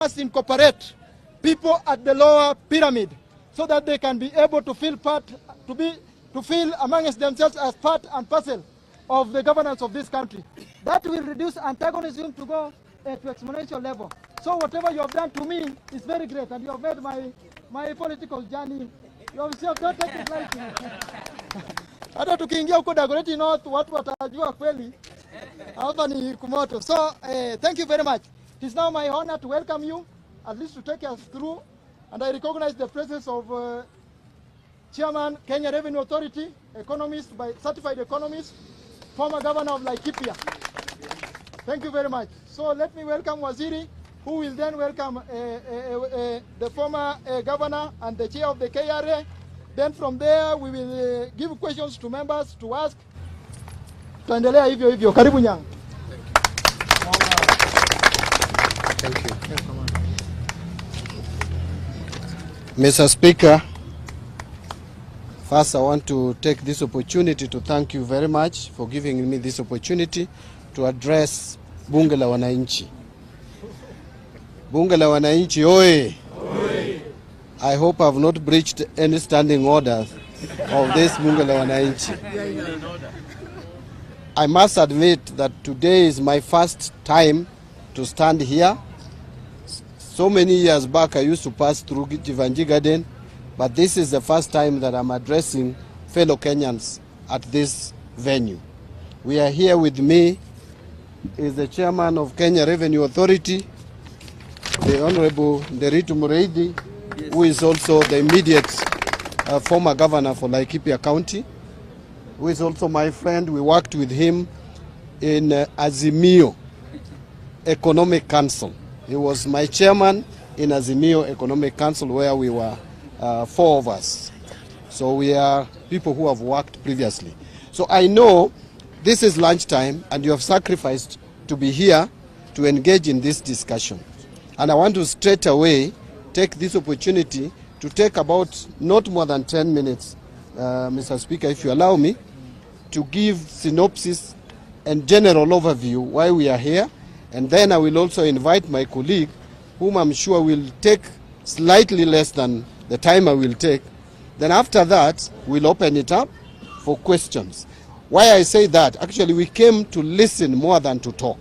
must incorporate people at the lower pyramid so that they can be able to feel amongst themselves as part and parcel of the governance of this country. That will reduce antagonism to go to exponential level. So whatever you have done to me is very great, and you have made my political journey. You have not taken it lightly. Hata tukiingia huko Dagoretti North, watu watajua kweli hapa ni kumoto. So thank you very much. It is now my honor to welcome you, at least to take us through, and I recognize the presence of Chairman, Kenya Revenue Authority, economist, certified economist, former governor of Laikipia. Thank you very much. So let me welcome Waziri, who will then welcome the former governor and the chair of the KRA. Then from there we will give questions to members to ask. Tuendelea hivyo hivyo. Karibu Nyang. Thank you. Mr. Speaker, first I want to take this opportunity to thank you very much for giving me this opportunity to address Bunge la Wananchi. Bunge la Wananchi, oi! I hope I have not breached any standing orders of this Bunge la Wananchi. I must admit that today is my first time to stand here. So many years back I used to pass through Jeevanjee Garden, but this is the first time that I'm addressing fellow Kenyans at this venue. We are here with me is the chairman of Kenya Revenue Authority, the Honorable Nderitu Mureithi, who is also the immediate former governor for Laikipia County, who is also my friend. We worked with him in Azimio Economic Council. He was my chairman in Azimio Economic Council, where we were 4 of us. So we are people who have worked previously. So I know this is lunchtime and you have sacrificed to be here to engage in this discussion. And I want to straight away take this opportunity to take about not more than 10 minutes, Mr. Speaker, if you allow me, to give synopsis and general overview why we are here. And then I will also invite my colleague, whom I'm sure will take slightly less than the time I will take. Then after that, we'll open it up for questions. Why I say that, actually we came to listen more than to talk.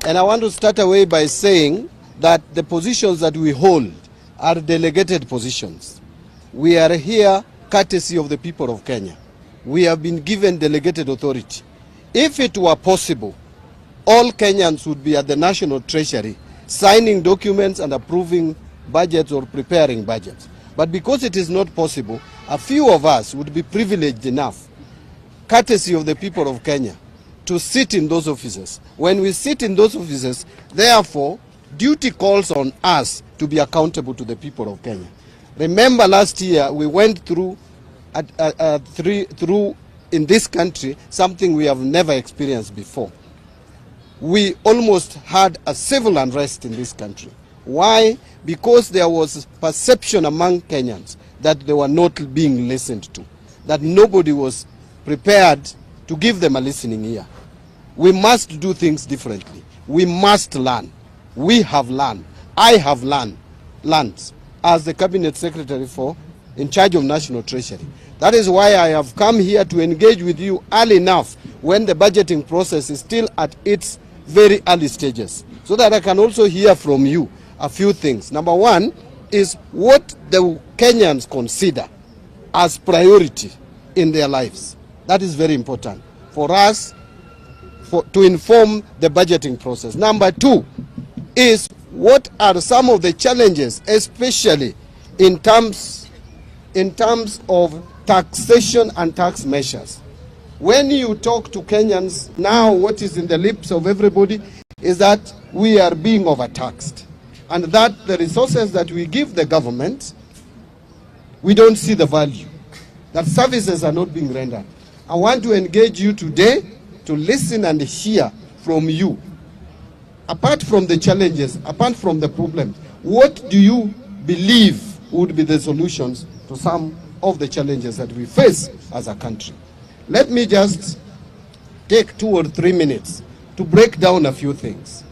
And I want to start away by saying that the positions that we hold are delegated positions. We are here courtesy of the people of Kenya. We have been given delegated authority. If it were possible, all Kenyans would be at the National Treasury signing documents and approving budgets or preparing budgets. But because it is not possible, a few of us would be privileged enough, courtesy of the people of Kenya, to sit in those offices. When we sit in those offices, therefore, duty calls on us to be accountable to the people of Kenya. Remember last year we went through in this country something we have never experienced before. We almost had a civil unrest in this country. Why? Because there was perception among Kenyans that they were not being listened to, that nobody was prepared to give them a listening ear. We must do things differently. We must learn. We have learned. I have learned as the Cabinet Secretary in charge of National Treasury. That is why I have come here to engage with you early enough when the budgeting process is still at its very early stages, so that I can also hear from you a few things. Number one is what the Kenyans consider as priority in their lives. That is very important for us to inform the budgeting process. Number two is what are some of the challenges, especially in terms of taxation and tax measures. When you talk to Kenyans now, what is in the lips of everybody is that we are being overtaxed, and that the resources that we give the government, we don't see the value, that services are not being rendered. I want to engage you today to listen and hear from you. Apart from the challenges, apart from the problems, what do you believe would be the solutions to some of the challenges that we face as a country? Let me just take 2 or 3 minutes to break down a few things.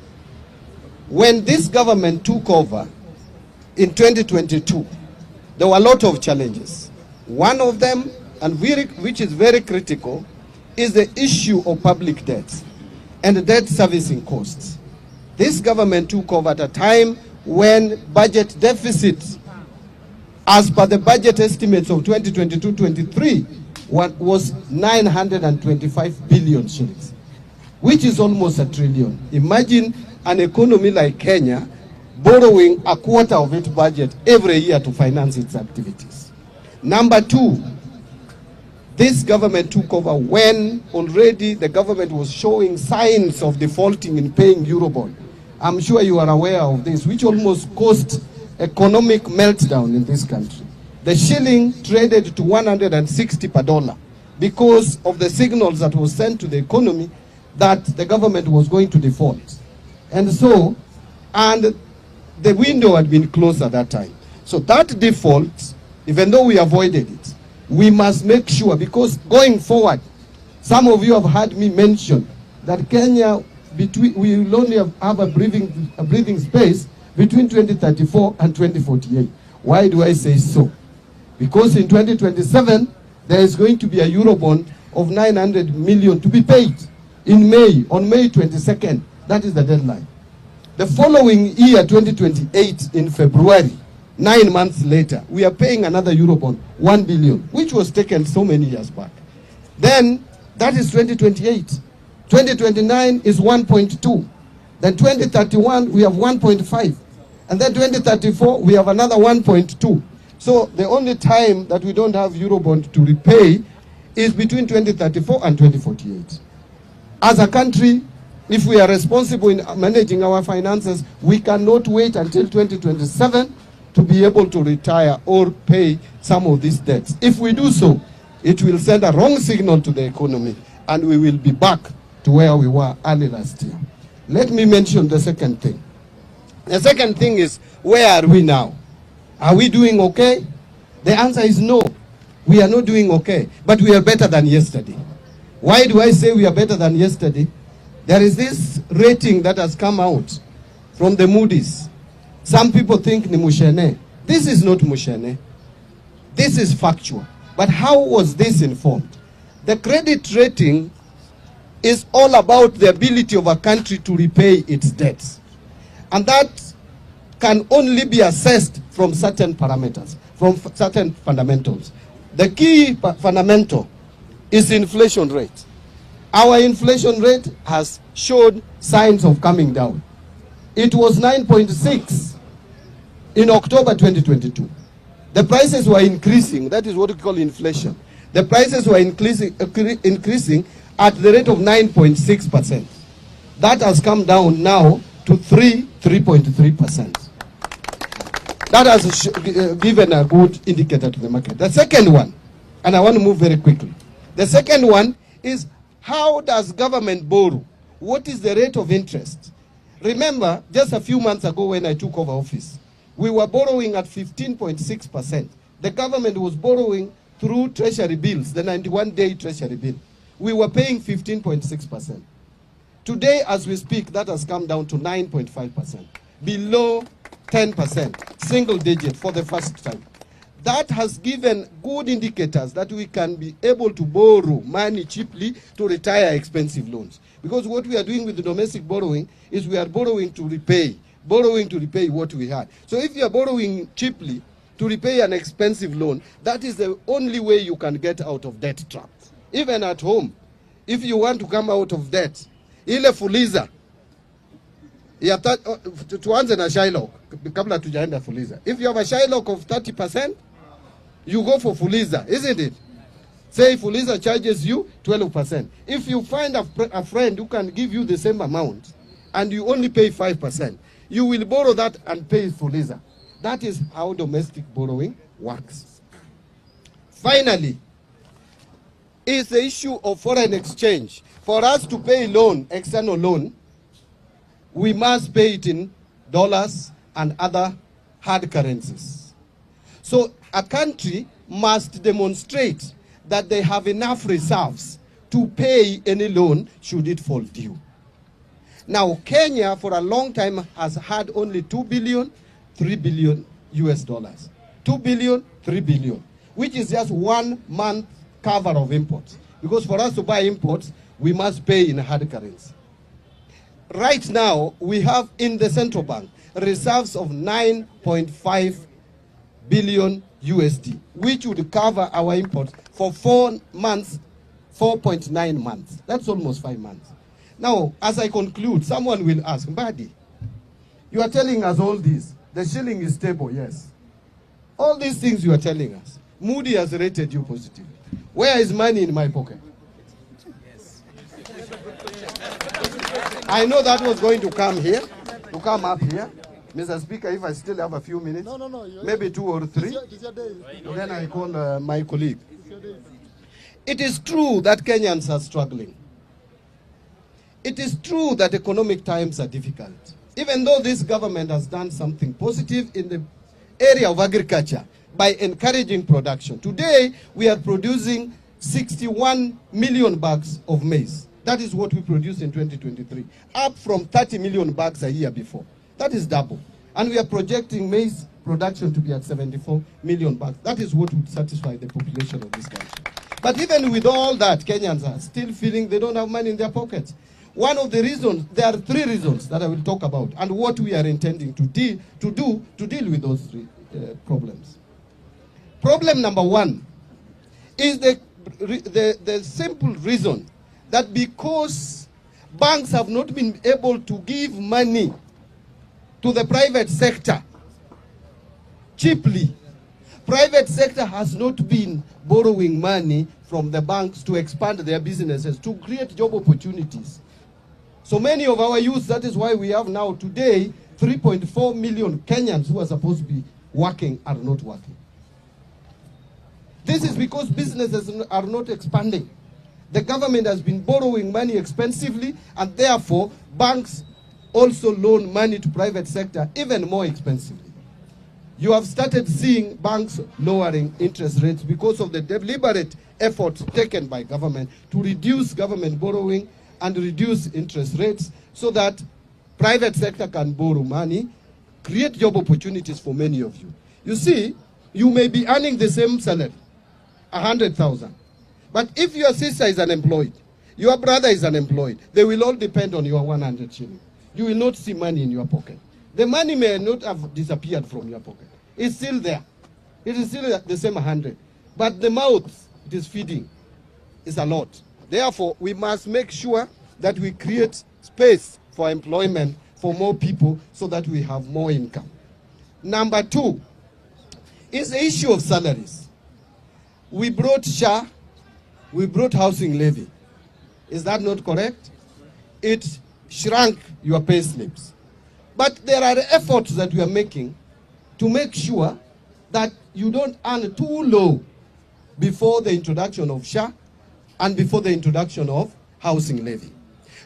When this government took over in 2022, there were a lot of challenges. One of them, and which is very critical, is the issue of public debt and the debt servicing costs. This government took over at a time when budget deficit, as per the budget estimates of 2022-23, was 925 billion shillings, which is almost $1 trillion. Imagine an economy like Kenya borrowing a quarter of its budget every year to finance its activities. Number two, this government took over when already the government was showing signs of defaulting in paying Eurobond. I'm sure you are aware of this, which almost caused economic meltdown in this country. The shilling traded to 160 per dollar because of the signals that was sent to the economy that the government was going to default. And so, and the window had been closed at that time. So that default, even though we avoided it, we must make sure, because going forward, some of you have heard me mention that Kenya, we will only have a breathing space between 2034 and 2048. Why do I say so? Because in 2027, there is going to be a Eurobond of 900 million to be paid in May, on May 22nd. That is the deadline. The following year, 2028, in February, 9 months later, we are paying another Eurobond, 1 billion, which was taken so many years back. Then, that is 2028. 2029 is 1.2. Then 2031, we have 1.5. And then 2034, we have another 1.2. So the only time that we don't have Eurobond to repay is between 2034 and 2048. As a country, if we are responsible in managing our finances, we cannot wait until 2027 to be able to retire or pay some of these debts. If we do so, it will send a wrong signal to the economy, and we will be back to where we were early last year. Let me mention the second thing. The second thing is, where are we now? Are we doing okay? The answer is no. We are not doing okay, but we are better than yesterday. Why do I say we are better than yesterday? There is this rating that has come out from the Moody's. Some people think ni mushene. This is not mushene. This is factual. But how was this informed? The credit rating is all about the ability of a country to repay its debts. And that can only be assessed from certain parameters, from certain fundamentals. The key fundamental is inflation rate. Our inflation rate has showed signs of coming down. It was 9.6 in October 2022. The prices were increasing. That is what we call inflation. The prices were increasing at the rate of 9.6%. That has come down now to 3.3%. That has given a good indicator to the market. The second one, and I want to move very quickly. The second one is, how does government borrow? What is the rate of interest? Remember, just a few months ago when I took over office, we were borrowing at 15.6%. The government was borrowing through treasury bills, the 91-day treasury bill. We were paying 15.6%. Today, as we speak, that has come down to 9.5%, below 10%, single digit for the first time. That has given good indicators that we can be able to borrow money cheaply to retire expensive loans. Because what we are doing with the domestic borrowing is we are borrowing to repay what we had. So if you are borrowing cheaply to repay an expensive loan, that is the only way you can get out of debt trap. Even at home, if you want to come out of debt, ile fuliza, tuanze na Shylock, kabla tujaenda fuliza. If you have a Shylock of 30%, you go for fuliza, isn't it? Say fuliza charges you 12%. If you find a friend who can give you the same amount, and you only pay 5%, you will borrow that and pay fuliza. That is how domestic borrowing works. Finally, is the issue of foreign exchange. For us to pay loan, external loan, we must pay it in dollars and other hard currencies. So a country must demonstrate that they have enough reserves to pay any loan should it fall due. Now, Kenya for a long time has had only 2 billion, 3 billion US dollars. 2 billion, 3 billion, which is just 1 month cover of imports. Because for us to buy imports, we must pay in hard currency. Right now, we have in the central bank reserves of 9.5 billion USD, which would cover our imports for 4 months, 4.9 months. That's almost 5 months. Now, as I conclude, someone will ask, Mbandi, you are telling us all this. The shilling is stable, yes. All these things you are telling us. Moody has rated you positively. Where is money in my pocket? Yes. I know that was going to come here, to come up here. Mr. Speaker, if I still have a few minutes, maybe 2 or 3, then I call my colleague. It is true that Kenyans are struggling. It is true that economic times are difficult. Even though this government has done something positive in the area of agriculture by encouraging production. Today, we are producing 61 million bags of maize. That is what we produced in 2023, up from 30 million bags a year before. That is double. And we are projecting maize production to be at 74 million bags. That is what would satisfy the population of this country. But even with all that, Kenyans are still feeling they don't have money in their pockets. One of the reasons, there are 3 reasons that I will talk about, and what we are intending to deal with those 3 problems. Problem number 1 is the simple reason that because banks have not been able to give money to the private sector cheaply, private sector has not been borrowing money from the banks to expand their businesses, to create job opportunities. So many of our youth, that is why we have now today 3.4 million Kenyans who are supposed to be working are not working. This is because businesses are not expanding. The government has been borrowing money expensively, and therefore banks also loan money to private sector even more expensively. You have started seeing banks lowering interest rates because of the deliberate efforts taken by government to reduce government borrowing and reduce interest rates so that private sector can borrow money, create job opportunities for many of you. You see, you may be earning the same salary, 100,000. But if your sister is unemployed, your brother is unemployed, they will all depend on your 100 shillings. You will not see money in your pocket. The money may not have disappeared from your pocket. It's still there. It is still the same 100. But the mouth it is feeding is a lot. Therefore, we must make sure that we create space for employment for more people so that we have more income. Number 2 is the issue of salaries. We brought SHA, we brought housing levy. Is that not correct? It shrunk your pay slips. But there are efforts that we are making to make sure that you don't earn too low before the introduction of SHA and before the introduction of housing levy.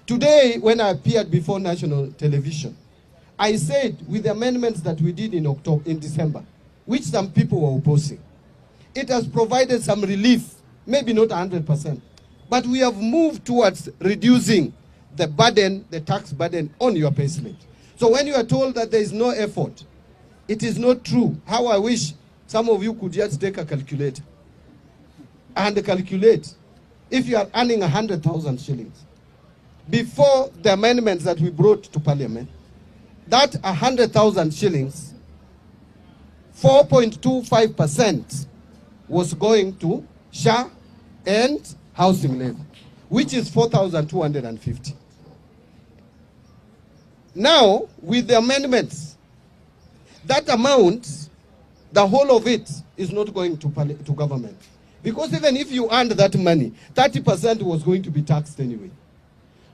Today, when I appeared before national television, I said with the amendments that we did in December, which some people were opposing, it has provided some relief, maybe not 100%, but we have moved towards reducing the burden, the tax burden on your payslip. So when you are told that there is no effort, it is not true. How I wish some of you could just take a calculator and calculate if you are earning 100,000 shillings. Before the amendments that we brought to Parliament, that 100,000 shillings, 4.25% was going to SHA and housing levy, which is 4,250. Now, with the amendments, that amount, the whole of it is not going to government. Because even if you earned that money, 30% was going to be taxed anyway.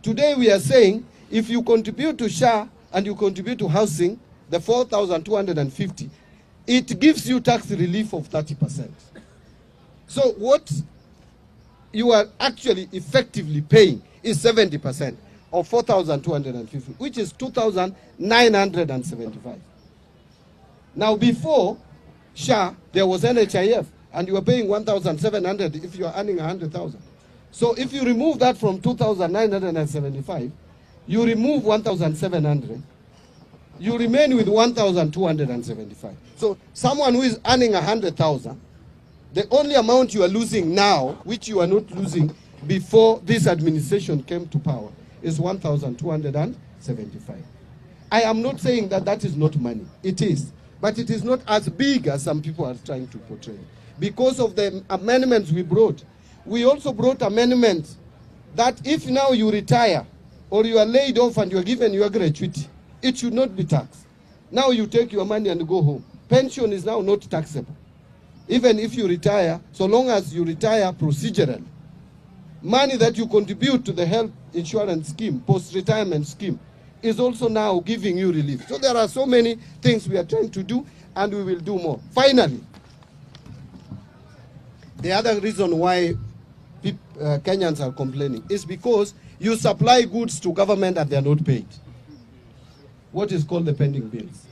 Today we are saying, if you contribute to SHA and you contribute to housing, the 4,250, it gives you tax relief of 30%. So what you are actually effectively paying is 70% of 4,250, which is 2,975. Now before SHA, there was NHIF, and you were paying 1,700 if you are earning 100,000. So if you remove that from 2,975, you remove 1,700, you remain with 1,275. So someone who is earning 100,000, the only amount you are losing now, which you are not losing before this administration came to power, is 1,275. I am not saying that that is not money. It is. But it is not as big as some people are trying to portray. Because of the amendments we brought, we also brought amendments that if now you retire or you are laid off and you are given your gratuity, it should not be taxed. Now you take your money and go home. Pension is now not taxable. Even if you retire, so long as you retire procedurally. Money that you contribute to the health insurance scheme, post-retirement scheme, is also now giving you relief. So there are so many things we are trying to do, and we will do more. Finally, the other reason why Kenyans are complaining is because you supply goods to government and they are not paid. What is called the pending bills.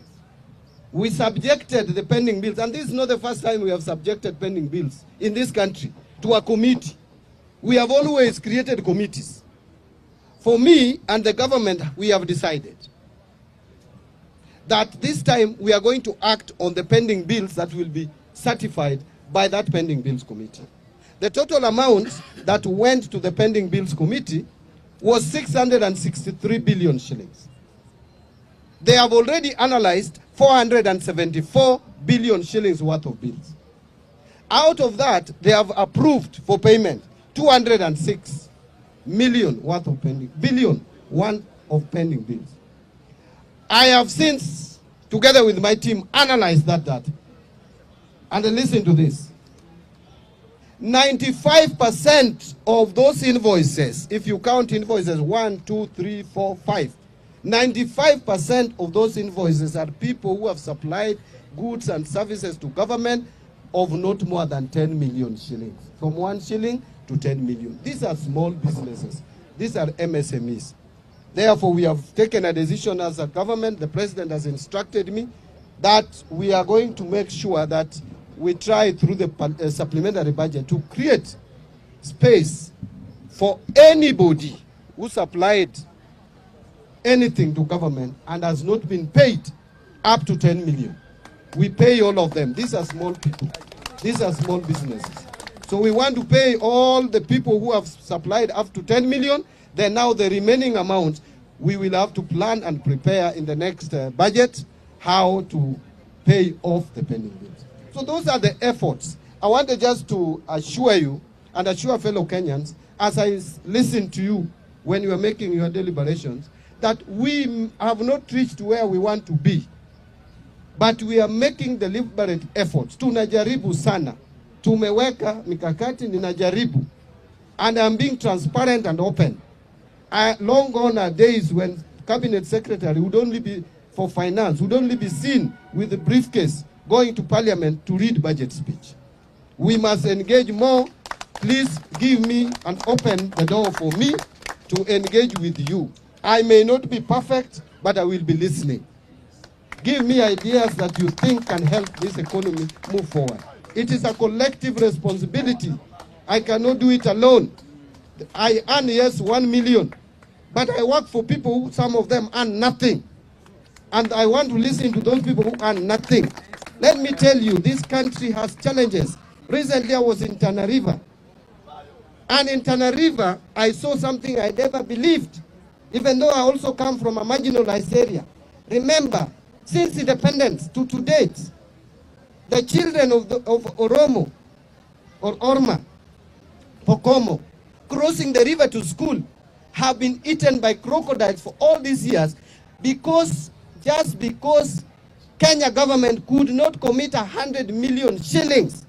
We subjected the pending bills, and this is not the first time we have subjected pending bills in this country to a committee. We have always created committees. For me and the government, we have decided that this time we are going to act on the pending bills that will be certified by that pending bills committee. The total amount that went to the pending bills committee was 663 billion shillings. They have already analyzed 474 billion shillings worth of bills. Out of that, they have approved for payment 206 million worth of pending, billion one of pending bills. I have since, together with my team, analyzed that data. And listen to this. 95% of those invoices, if you count invoices 1, 2, 3, 4, 5, 95% of those invoices are people who have supplied goods and services to government of not more than 10 million shillings. From 1 shilling to 10 million. These are small businesses. These are MSMEs. Therefore, we have taken a decision as a government. The president has instructed me that we are going to make sure that we try through the supplementary budget to create space for anybody who supplied anything to government and has not been paid up to 10 million. We pay all of them. These are small people. These are small businesses. So we want to pay all the people who have supplied up to 10 million. Then now the remaining amount, we will have to plan and prepare in the next budget how to pay off the pending bills. So those are the efforts. I wanted just to assure you and assure fellow Kenyans, as I listen to you when you are making your deliberations, that we have not reached where we want to be. But we are making deliberate efforts. Tunajaribu sana. Tumeweka mikakati, ninajaribu. And I'm being transparent and open. Long gone are days when cabinet secretary would only be for finance, would only be seen with the briefcase going to parliament to read budget speech. We must engage more. Please give me and open the door for me to engage with you. I may not be perfect, but I will be listening. Give me ideas that you think can help this economy move forward. It is a collective responsibility. I cannot do it alone. I earn, yes, 1 million. But I work for people who, some of them earn nothing. And I want to listen to those people who earn nothing. Let me tell you, this country has challenges. Recently I was in Tana River. And in Tana River, I saw something I never believed. Even though I also come from a marginalized area. Remember, since independence to date, the children of Oromo, or Orma, Pokomo, crossing the river to school, have been eaten by crocodiles for all these years just because Kenya government could not commit 100 million shillings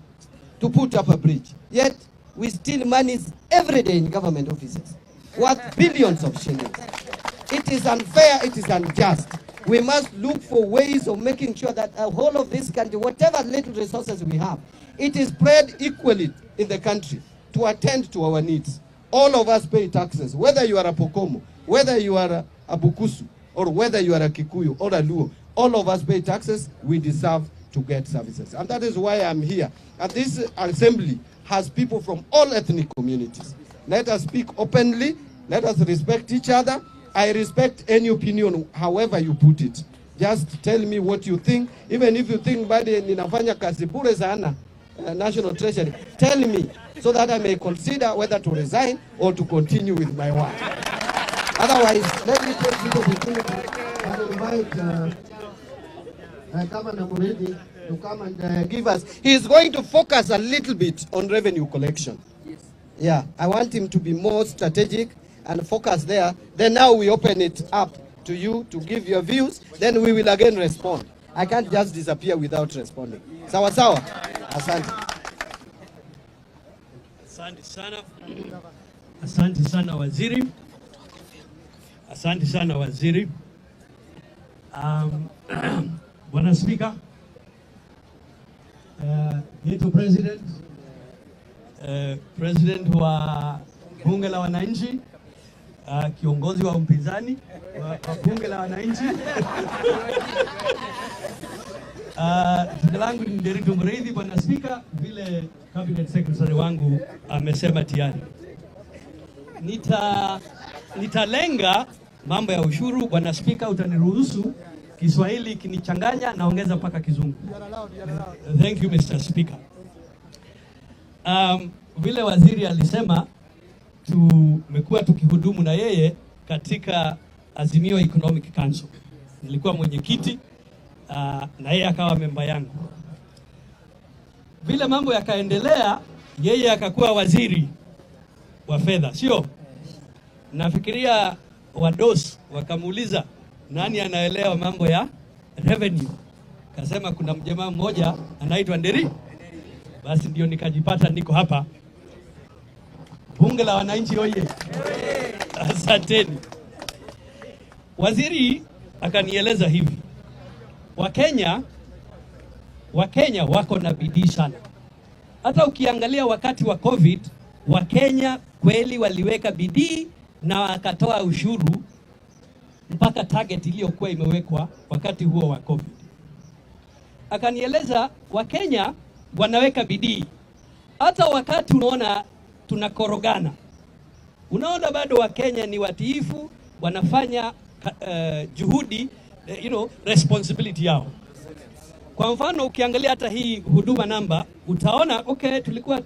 to put up a bridge. Yet, we steal monies every day in government offices, worth billions of shillings. It is unfair, it is unjust. We must look for ways of making sure that the whole of this country, whatever little resources we have, it is spread equally in the country to attend to our needs. All of us pay taxes, whether you are a Pokomo, whether you are a Bukusu, or whether you are a Kikuyu or a Luo. All of us pay taxes. We deserve to get services. And that is why I'm here. And this assembly has people from all ethnic communities. Let us speak openly. Let us respect each other. I respect any opinion, however you put it. Just tell me what you think. Even if you think Mbadi ninafanya kazi bure sana, National Treasury, tell me so that I may consider whether to resign or to continue with my work. Otherwise, let me take this opportunity and invite Governor Muridi to come and give us. He's going to focus a little bit on revenue collection. Yes. Yeah, I want him to be more strategic and focus there. Then now we open it up to you to give your views. Then we will again respond. I can't just disappear without responding. Sawa sawa. Asante. Asante sana. Asante sana waziri. Asante sana waziri. Bwana Speaker, Yetu President, President wa Bunge la Wananchi, kiongozi wa mpinzani wa Bunge la Wananchi. Jina langu ni Nderitu Muriithi. Bwana Speaker, vile Cabinet Secretary wangu amesema tayari, nitalenga mambo ya ushuru. Bwana Speaker, utaniruhusu Kiswahili kinichanganya, naongeza mpaka Kizungu. Thank you Mr. Speaker. Vile waziri alisema, tumekuwa tukihudumu na yeye katika Azimio Economic Council. Nilikuwa mwenyekiti na yeye akawa memba yangu. Vile mambo yakaendelea, yeye akakuwa waziri wa fedha, sio? Nafikiria wadosi wakamuuliza nani anaelewa mambo ya revenue. Kasema kuna mjamaa mmoja anaitwa Nderi. Basi ndio nikajipata niko hapa. Bunge la Wananchi oye. Asanteni. Waziri akanieleza hivi. Wakenya wako na bidii sana. Hata ukiangalia wakati wa COVID, Wakenya kweli waliweka bidii na wakatoa ushuru mpaka target iliyokuwa imewekwa wakati huo wa COVID. Akanieleza Wakenya wanaweka bidii. Hata wakati unaona tunakorogana, unaona bado Wakenya ni watiifu, wanafanya juhudi, responsibility yao. Kwa mfano ukiangalia hata hii huduma namba, utaona okay, tulikuwa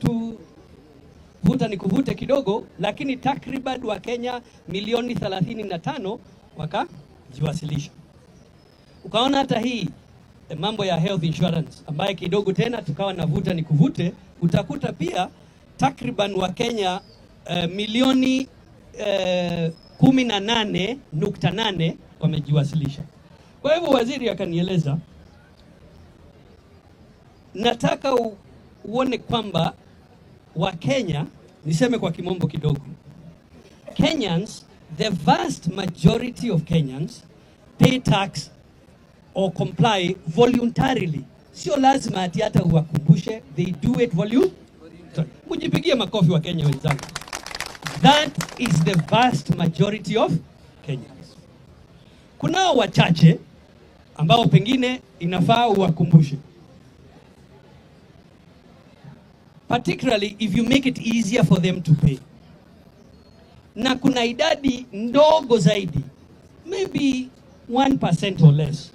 vuta ni kuvute kidogo, lakini takriban Wakenya milioni 35 wakajiwasilisha. Ukaona hata hii mambo ya health insurance ambaye kidogo tena tukawa na vuta ni kuvute, utakuta pia takriban Wakenya milioni 18.8 wamejiwasilisha. Kwa hivyo waziri akanieleza, nataka uone kwamba Wakenya, niseme kwa kimombo kidogo, Kenyans, the vast majority of Kenyans pay tax or comply voluntarily. Sio lazima ati hata uwakumbushe, they do it voluntarily. Mujipigie makofi wa Kenya wenzangu. That is the vast majority of Kenyans. Kunao wachache ambao pengine inafaa uwakumbushe. Particularly if you make it easier for them to pay. Na kuna idadi ndogo zaidi, maybe 1% or less,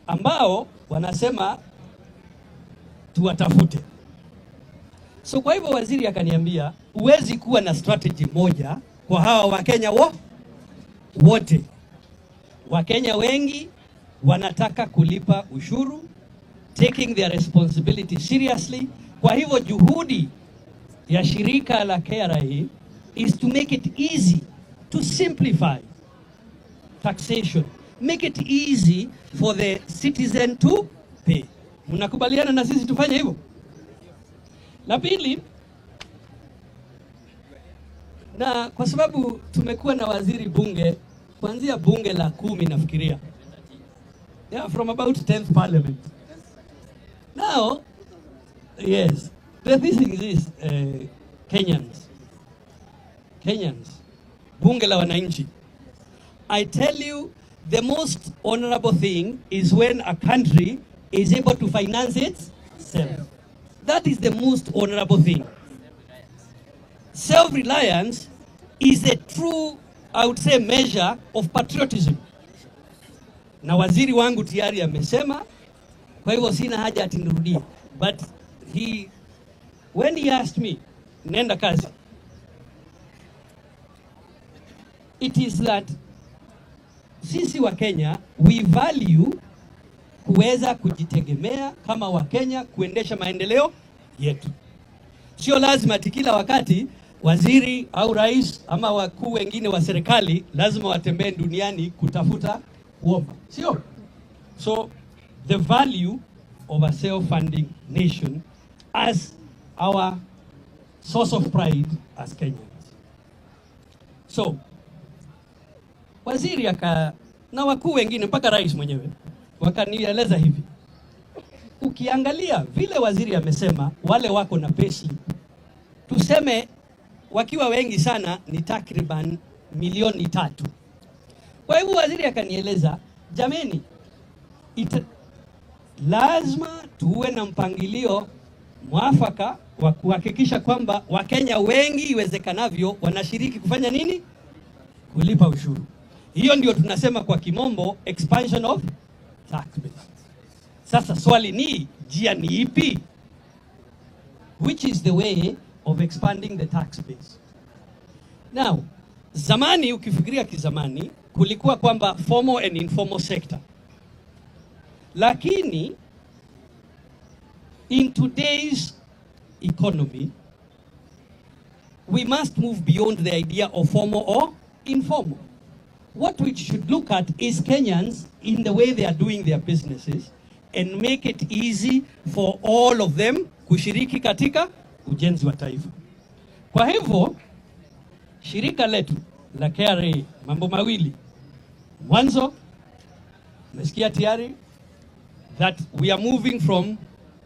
ambao wanasema tuwatafute. So kwa hivyo waziri akaniambia, huwezi kuwa na strategy moja kwa hawa Wakenya wote. Wakenya wengi wanataka kulipa ushuru, taking their responsibility seriously. Kwa hivyo juhudi ya shirika la KRA is to make it easy to simplify taxation. Make it easy for the citizen to pay. Mnakubaliana na sisi tufanye hivyo? La pili, na kwa sababu tumekuwa na waziri bunge kuanzia bunge la 10 nafikiria. Yeah, from about 10th parliament. Now, yes, the thing is this, Kenyans, bunge la wananchi. I tell you, the most honorable thing is when a country is able to finance itself. That is the most honorable thing. Self-reliance is a true I would say measure of patriotism. Na waziri wangu tayari amesema, kwa hivyo sina haja ati nirudie. But when he asked me, nenda kazi, it is that sisi wa Kenya, we value kuweza kujitegemea kama wa Kenya, kuendesha maendeleo yetu. Sio lazima kila wakati waziri au rais ama wakuu wengine wa serikali lazima watembee duniani kutafuta kuomba. Sio. So the value of a self-funding nation as our source of pride as Kenyans. So waziri na wakuu wengine mpaka rais mwenyewe wakanieleza hivi. Ukiangalia vile waziri amesema, wale wako na payslip, tuseme wakiwa wengi sana ni takriban 3 milioni. Kwa hivyo waziri akanieleza, jameni, lazima tuwe na mpangilio mwafaka wa kuhakikisha kwamba Wakenya wengi iwezekanavyo wanashiriki kufanya nini? Kulipa ushuru. Hiyo ndio tunasema kwa kimombo expansion of tax base. Sasa swali ni, njia ni ipi? Which is the way of expanding the tax base? Now, zamani ukifikiria kizamani kulikuwa kwamba formal and informal sector. Lakini in today's economy, we must move beyond the idea of formal or informal. What we should look at is Kenyans in the way they are doing their businesses and make it easy for all of them kushiriki katika ujenzi wa taifa. Kwa hivyo, shirika letu la KRA mambo mawili. Mwanzo, mesikia tayari that we are moving from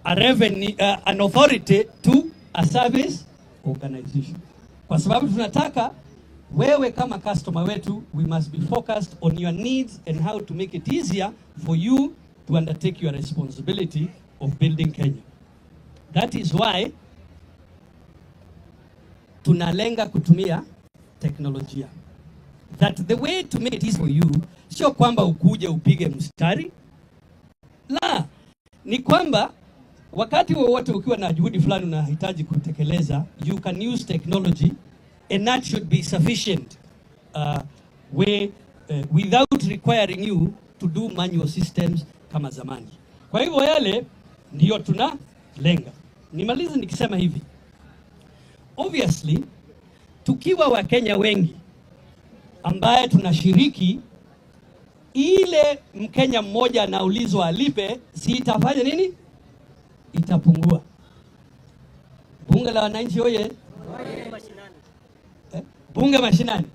a revenue, an authority to a service organization. Kwa sababu tunataka wewe kama customer wetu, we must be focused on your needs and how to make it easier for you to undertake your responsibility of building Kenya. That is why tunalenga kutumia teknolojia. That the way to make it easy for you, sio kwamba ukuje upige mstari. La, ni kwamba wakati wowote ukiwa na juhudi fulani unahitaji kutekeleza, you can use technology and that should be sufficient without requiring you to do manual systems kama zamani. Kwa hivyo yale ndiyo tunalenga. Nimalize nikisema hivi. Obviously, tukiwa Wakenya wengi ambaye tunashiriki, ile Mkenya mmoja anaulizwa alipe, si itafanya nini? Itapungua. Bunge la wananchi oye. Bunge mashinani.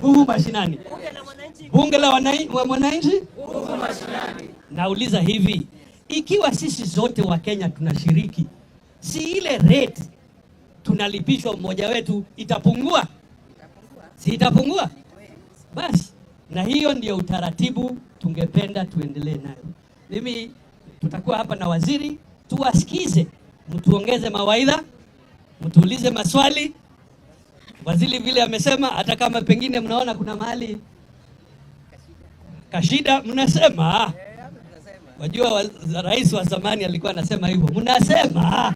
Bunge mashinani. Bunge la wananchi. Bunge mashinani. Nauliza hivi, ikiwa sisi zote wa Kenya tunashiriki, si ile rate tunalipishwa mmoja wetu itapungua? Si itapungua? Basi, na hiyo ndio utaratibu tungependa tuendelee nayo. Mimi tutakuwa hapa na waziri, tuwasikize, mtuongeze mawaidha, mtuulize maswali. Waziri vile amesema, hata kama pengine mnaona kuna mahali kashida, mnasema. Wajua rais wa zamani alikuwa anasema hivyo, mnasema.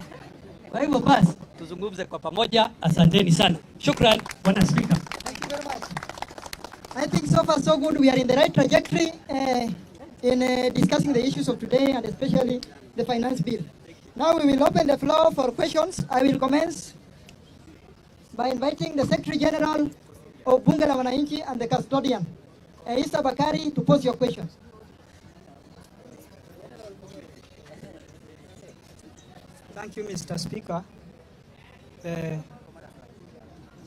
Kwa hivyo basi, tuzungumze kwa pamoja. Asanteni sana. Shukran, Bwana Spika. Thank you very much. I think so far so good. We are in the right trajectory in discussing the issues of today and especially the finance bill. Now we will open the floor for questions. I will commence by inviting the Secretary General of Bunge la Wananchi and the custodian, Issa Bakari, to pose your questions. Thank you, Mr. Speaker.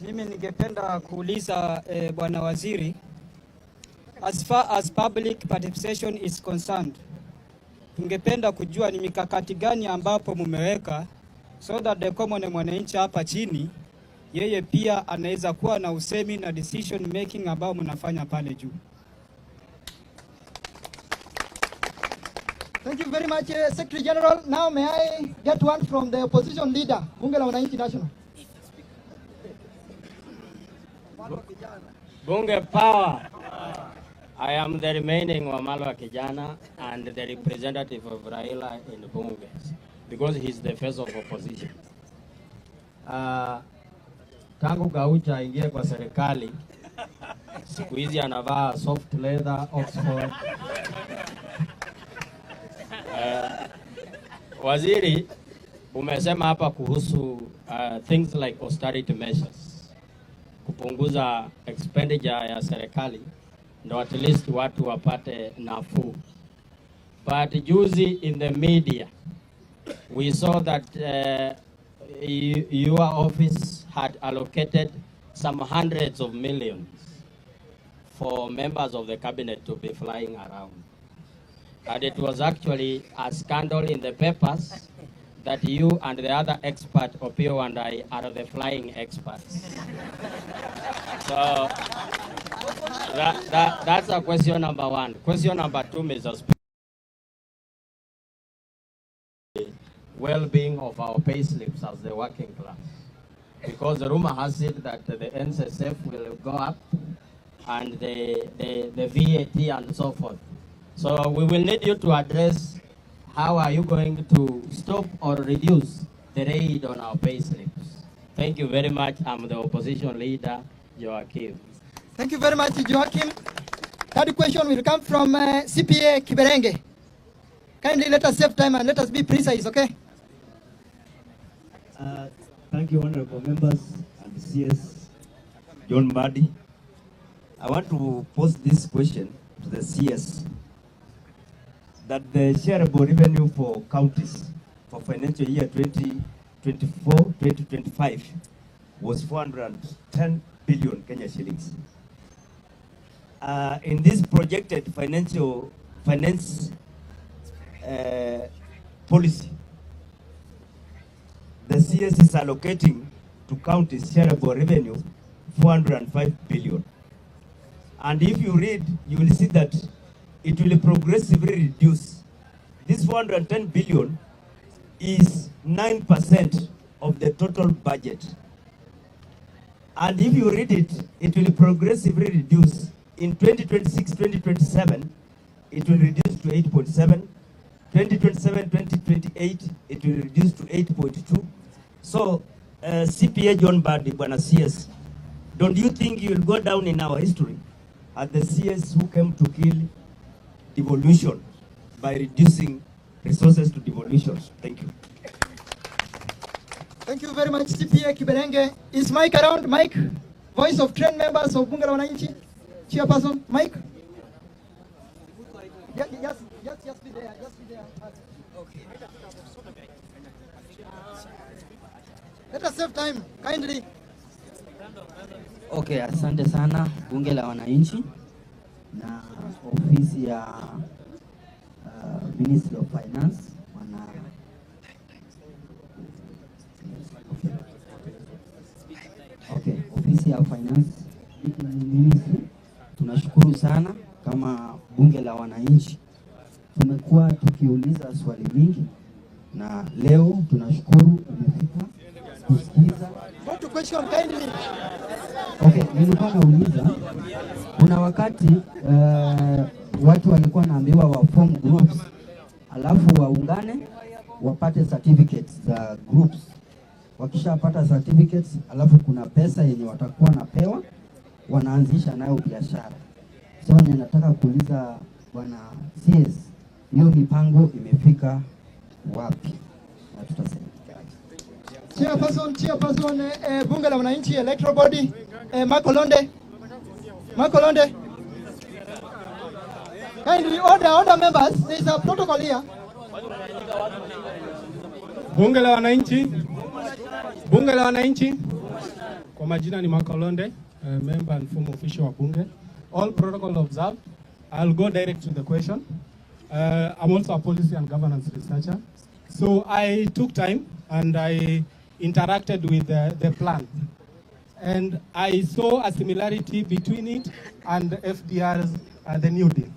Mimi ningependa kuuliza Bwana Waziri, as far as public participation is concerned, tungependa kujua ni mikakati gani ambapo mumeweka so that the common mwananchi hapa chini yeye pia anaweza kuwa na usemi na decision making ambao mnafanya pale juu. Thank you very much, Secretary General. Now may I get one from the opposition leader, Bunge la Wananchi National. Bunge power. I am the remaining Wamalwa Kijana and the representative of Raila in Bunge because he's the face of opposition. Tangu Gaucha aingie kwa serikali, siku hizi anavaa soft leather, Oxford. Waziri, umesema hapa kuhusu things like austerity measures, kupunguza expenditure ya serikali, ndo at least watu wapate nafuu. But juzi in the media, we saw that your office had allocated some hundreds of millions for members of the cabinet to be flying around. And it was actually a scandal in the papers that you and the other expert, Opio and I, are the flying experts. So that's a question number one. Question number two, Mr. Speaker. Well-being of our pay slips as the working class. Because the rumor has it that the NSSF will go up and the VAT and so forth. So we will need you to address how are you going to stop or reduce the raid on our pay slips. Thank you very much. I'm the opposition leader, Joachim. Thank you very much, Joachim. Third question will come from CPA Kiberenge. Kindly let us save time and let us be precise, okay? Thank you, honorable members and CS John Mbandi. I want to pose this question to the CS, that the shareable revenue for counties for financial year 2024-2025 was 410 billion Kenya shillings. In this projected finance policy, the CS is allocating to counties shareable revenue 405 billion. And if you read, you will see that it will progressively reduce. This 410 billion is 9% of the total budget. And if you read it, it will progressively reduce. In 2026-2027, it will reduce to 8.7. 2027-2028, it will reduce to 8.2. So, CPA John Mbandi, Bwana CS, don't you think you will go down in our history as the CS who came to kill devolution by reducing resources to devolution? Thank you. Thank you very much, CPA Kiberenge. Is Mike around? Mike, voice of trained members of Bunge la Wananchi, chairperson, Mike. Yes, be there. Just be there. Okay. Let us save time, kindly. Okay, asante sana Bunge la Wananchi na ofisi ya Ministry of Finance ofisi ya Finance Ministry. Tunashukuru sana kama Bunge la Wananchi. Tumekuwa tukiuliza swali mingi na leo tunashukuru umefika kusikiza. What to question kindly? Okay, nilikuwa nauliza kuna wakati watu walikuwa naambiwa wa form groups alafu waungane wapate certificates za groups. Wakishapata certificates alafu kuna pesa yenye watakuwa napewa wanaanzisha nayo biashara. So ninataka kuuliza Bwana CS, hiyo mipango imefika wapi na tutasaidia? Chairperson, Bunge la Wananchi electoral body, Makolonde. Kindly order members, there is a protocol here. Bunge la Wananchi. Kwa majina ni Makolonde, member and former official wa Bunge. All protocol observed. I'll go direct to the question. I'm also a policy and governance researcher. So I took time and I interacted with the plan. And I saw a similarity between it and FDR's the New Deal.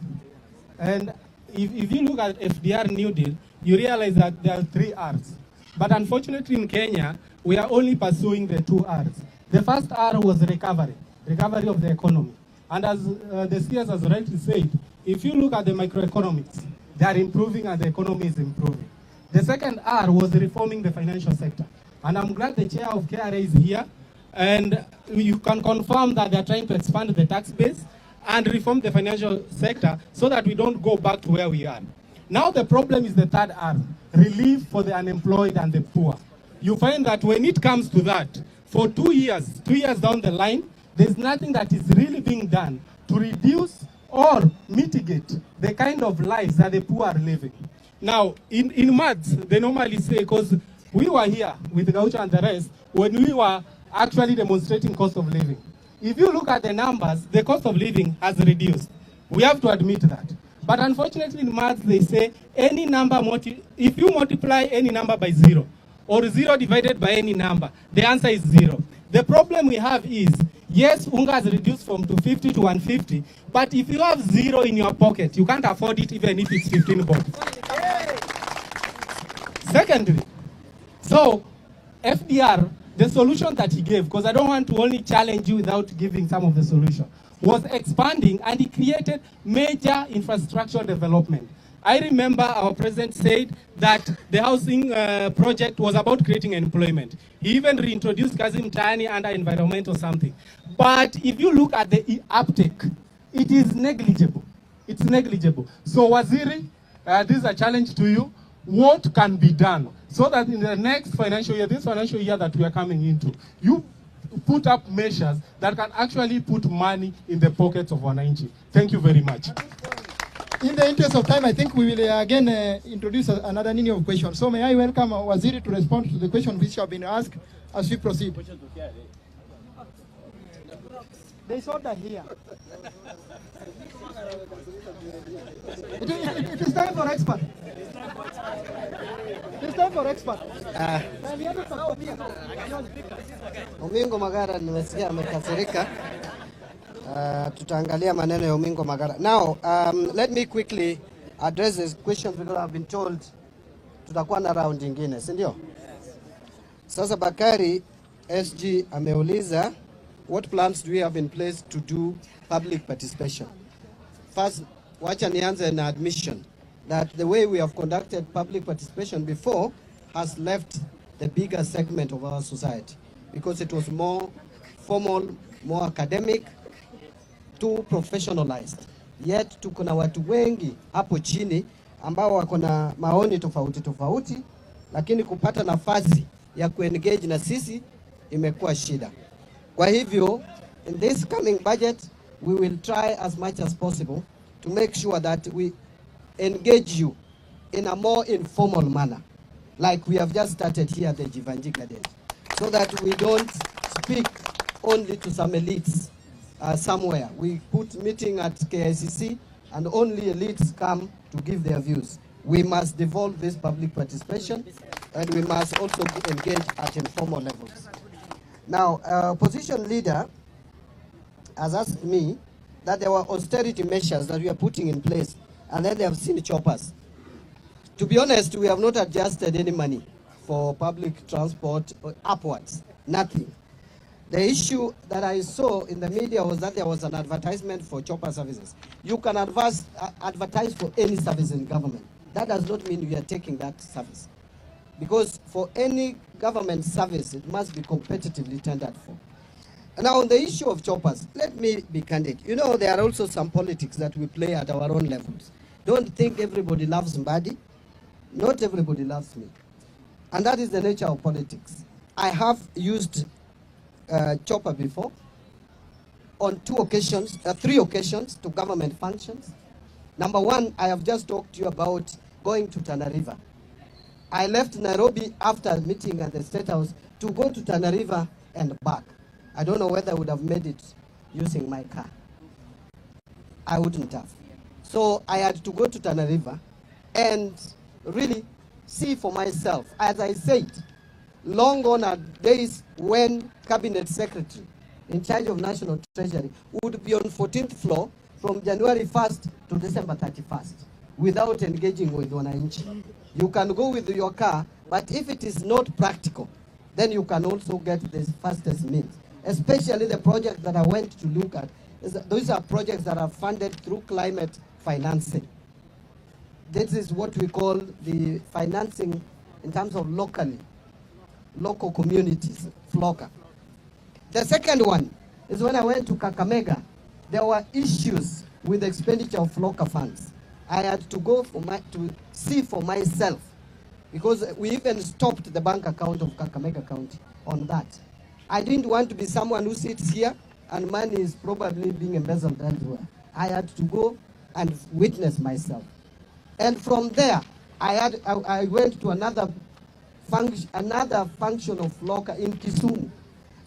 And if you look at FDR New Deal, you realize that there are 3 R's. But unfortunately in Kenya, we are only pursuing the 2 R's. The first R was recovery. recovery of the economy. And as the CS has rightly said, if you look at the microeconomics, they are improving and the economy is improving. The second R was reforming the financial sector. And I'm glad the chair of KRA is here. And you can confirm that they are trying to expand the tax base and reform the financial sector so that we don't go back to where we are. Now the problem is the third R, relief for the unemployed and the poor. You find that when it comes to that, for 2 years down the line, there's nothing that is really being done to reduce or mitigate the kind of lives that the poor are living. Now, in maths, they normally say, because we were here with Gaucho and the rest, when we were actually demonstrating cost of living. If you look at the numbers, the cost of living has reduced. We have to admit that. But unfortunately in maths, they say any number, if you multiply any number by 0, or 0 divided by any number, the answer is 0. The problem we have is, yes, unga has reduced from 250 to 150, but if you have 0 in your pocket, you can't afford it even if it's 15 bob. Secondly, so FDR, the solution that he gave, because I don't want to only challenge you without giving some of the solution, was expanding, and he created major infrastructure development. I remember our president said that the housing project was about creating employment. He even reintroduced Kazi Mtaani under environment or something. But if you look at the uptake, it is negligible. It's negligible. So Waziri, this is a challenge to you. What can be done so that in the next financial year, this financial year that we are coming into, you put up measures that can actually put money in the pockets of Wananchi. Thank you very much. In the interest of time, I think we will again introduce another linear of questions. So may I welcome Waziri to respond to the questions which have been asked as we proceed. There is order here. It is time for expert. It is time for expert. Omingo Magara nimesikia amekasirika. Tutaangalia maneno ya Omingo Magara. Now, let me quickly address these questions because I've been told tutakuwa na round nyingine, si ndio? Sasa Bakari SG ameuliza, what plans do we have in place to do public participation? First, wacha nianze na admission that the way we have conducted public participation before has left the bigger segment of our society because it was more formal, more academic, too professionalized. Yet tuko na watu wengi hapo chini ambao wako na maoni tofauti tofauti, lakini kupata nafasi ya kuengage na sisi imekuwa shida. Kwa hivyo, in this coming budget, we will try as much as possible to make sure that we engage you in a more informal manner, like we have just started here at the Jeevanjee Garden, so that we don't speak only to some elites somewhere. We put meeting at KICC and only elites come to give their views. We must devolve this public participation and we must also engage at informal levels. Now, opposition leader has asked me that there were austerity measures that we are putting in place and then they have seen choppers. To be honest, we have not adjusted any money for public transport upwards, nothing. The issue that I saw in the media was that there was an advertisement for chopper services. You can advertise for any service in government. That does not mean you are taking that service. Because for any government service, it must be competitively tendered for. Now, on the issue of choppers, let me be candid. You know, there are also some politics that we play at our own levels. Don't think everybody loves Mbandi. Not everybody loves me. And that is the nature of politics. I have used chopper before on 3 occasions to government functions. Number 1, I have just talked to you about going to Tana River. I left Nairobi after meeting at the State House to go to Tana River and back. I don't know whether I would have made it using my car. I wouldn't have. So I had to go to Tana River and really see for myself. As I said, long gone are days when Cabinet Secretary in charge of National Treasury would be on 14th floor from January 1st to December 31st without engaging with Wananchi. You can go with your car, but if it is not practical, then you can also get the fastest means. especially the project that I went to look at. Those are projects that are funded through climate financing. This is what we call the financing in terms of local communities, FLOCA. The second one is when I went to Kakamega, there were issues with the expenditure of FLOCA funds. I had to go to see for myself, because we even stopped the bank account of Kakamega County on that. I didn't want to be someone who sits here and money is probably being embezzled elsewhere. I had to go and witness myself. And from there, I went to another function of FLOCA in Kisumu.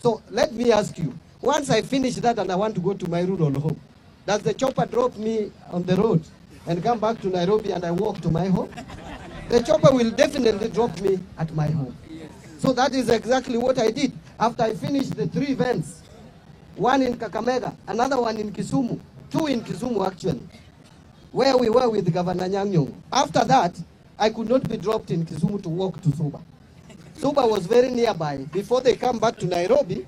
So let me ask you, once I finish that and I want to go to my rural home, does the chopper drop me on the road and come back to Nairobi and I walk to my home? The chopper will definitely drop me at my home. So that is exactly what I did. After I finished the 3 events, one in Kakamega, another one in Kisumu, 2 in Kisumu actually, where we were with Governor Nyang'nyong. After that, I could not be dropped in Kisumu to walk to Suba. Suba was very nearby. Before they come back to Nairobi,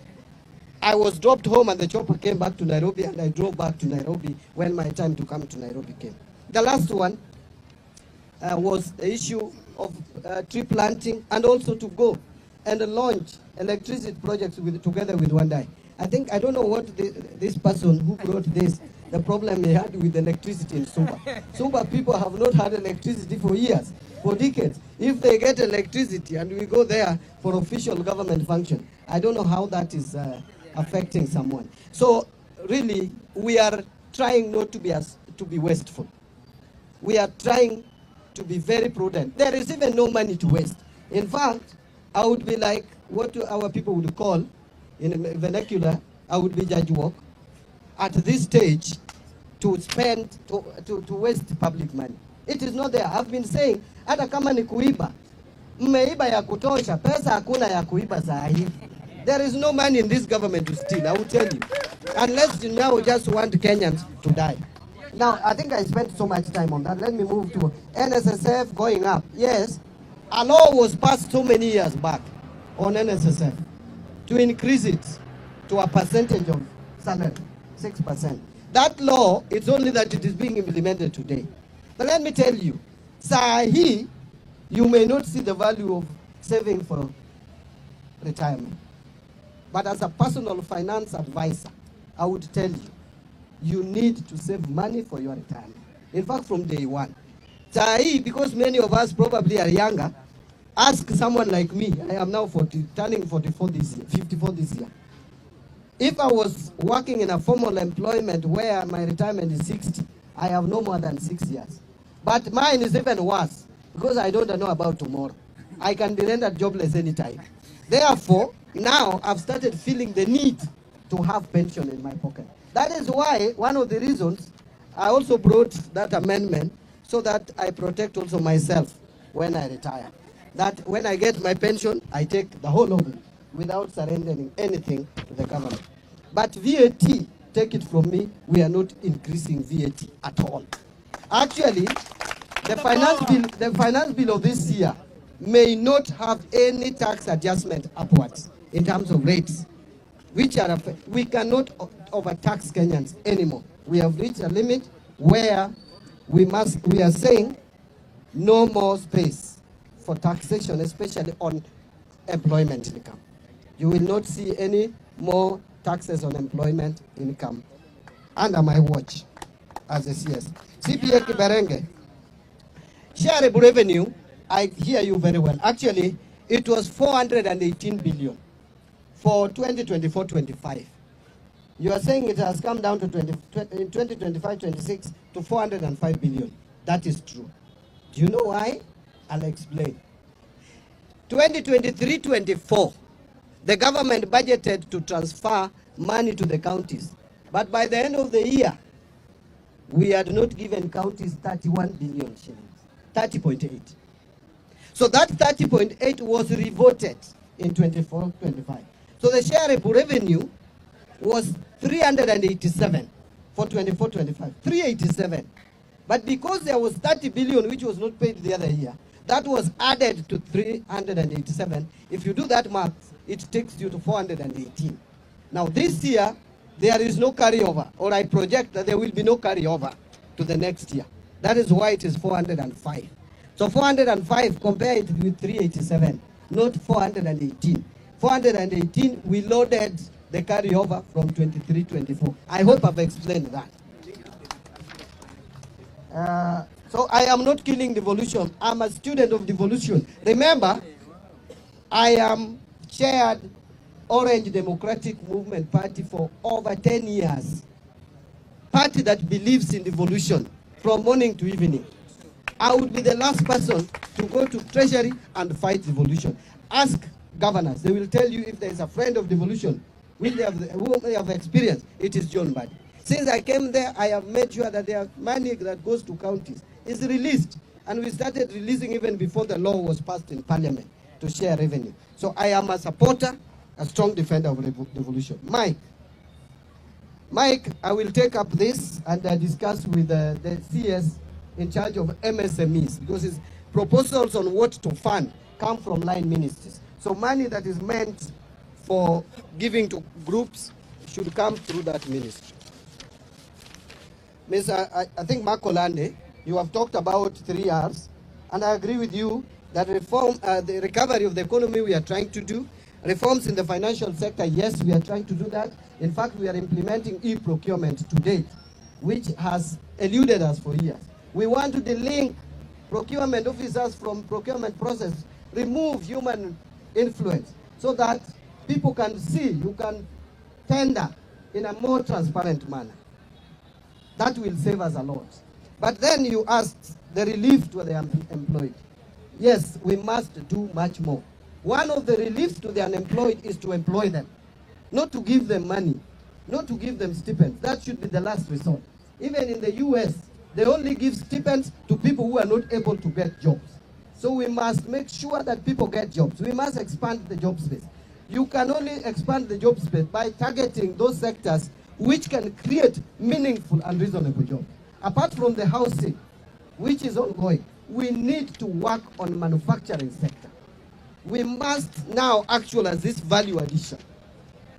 I was dropped home and the chopper came back to Nairobi and I drove back to Nairobi when my time to come to Nairobi came. The last one was the issue of tree planting, and also to go and launch electricity projects together with Wandai. I don't know what this person who brought this, the problem he had with electricity in Suba. Suba people have not had electricity for years, for decades. If they get electricity and we go there for official government function, I don't know how that is affecting someone. So really, we are trying not to be wasteful. We are trying to be very prudent. There is even no money to waste. In fact, I would be like what our people would call, in vernacular, I would be Judge Walk at this stage to spend, to waste public money. It is not there. I've been saying, hata kama ni kuiba, mmeiba ya kutosha, pesa hakuna ya kuiba saa hivi. There is no money in this government to steal, I will tell you. Unless you now just want Kenyans to die. Now, I think I spent so much time on that. Let me move to NSSF going up. Yes, a law was passed so many years back on NSSF to increase it to a percentage of salary, 6%. That law, it's only that it is being implemented today. But let me tell you, Sahi, you may not see the value of saving for retirement. But as a personal finance advisor, I would tell you, you need to save money for your retirement. In fact, from day one. Sahi, because many of us probably are younger, ask someone like me. I am now turning 44 this year, 54 this year. If I was working in a formal employment where my retirement is 60, I have no more than 6 years. But mine is even worse because I don't know about tomorrow. I can be rendered jobless anytime. Therefore, now I've started feeling the need to have pension in my pocket. That is why one of the reasons I also brought that amendment so that I protect also myself when I retire. That when I get my pension, I take the whole of it without surrendering anything to the government. But VAT, take it from me, we are not increasing VAT at all. Actually, the finance bill of this year may not have any tax adjustment upwards in terms of rates, which are, we cannot overtax Kenyans anymore. We have reached a limit where we are saying no more space for taxation, especially on employment income. You will not see any more taxes on employment income under my watch as a CS. CPA Kiberenge, shareable revenue, I hear you very well. Actually, it was 418 billion for 2024-25. You are saying it has come down to 2025-26 to 405 billion. That is true. Do you know why? I'll explain. 2023-24, the government budgeted to transfer money to the counties. But by the end of the year, we had not given counties 31 billion shillings, 30.8. So that 30.8 was reverted in 24-25. So the shareable revenue was 387 for 24-25, 387. But because there was 30 billion which was not paid the other year, that was added to 387. If you do that math, it takes you to 418. Now this year, there is no carryover, or I project that there will be no carryover to the next year. That is why it is 405. So 405, compare it with 387, not 418. 418, we loaded the carryover from 23-24. I hope I've explained that. So I am not killing devolution. I'm a student of devolution. Remember, I am chaired Orange Democratic Movement Party for over 10 years. Party that believes in devolution from morning to evening. I would be the last person to go to Treasury and fight devolution. Ask governors. They will tell you if there is a friend of devolution who they have experience. It is John Mbandi. Since I came there, I have made sure that there money that goes to counties is released. And we started releasing even before the law was passed in Parliament to share revenue. So I am a supporter, a strong defender of devolution. Mike, I will take up this and discuss with the CS in charge of MSMEs, because his proposals on what to fund come from line ministries. So money that is meant for giving to groups should come through that ministry. I think Makolande, you have talked about 3 Rs, and I agree with you that reform, the recovery of the economy we are trying to do, reforms in the financial sector, yes, we are trying to do that. In fact, we are implementing e-procurement to date, which has eluded us for years. We want to delink procurement officers from procurement process, remove human influence, so that people can see, you can tender in a more transparent manner. That will save us a lot. But then you asked the relief to the employed. Yes, we must do much more. One of the reliefs to the unemployed is to employ them, not to give them money, not to give them stipends. That should be the last resort. Even in the US, they only give stipends to people who are not able to get jobs. So we must make sure that people get jobs. We must expand the job space. You can only expand the job space by targeting those sectors which can create meaningful and reasonable jobs. Apart from the housing, which is ongoing, we need to work on manufacturing sector. We must now actualize this value addition.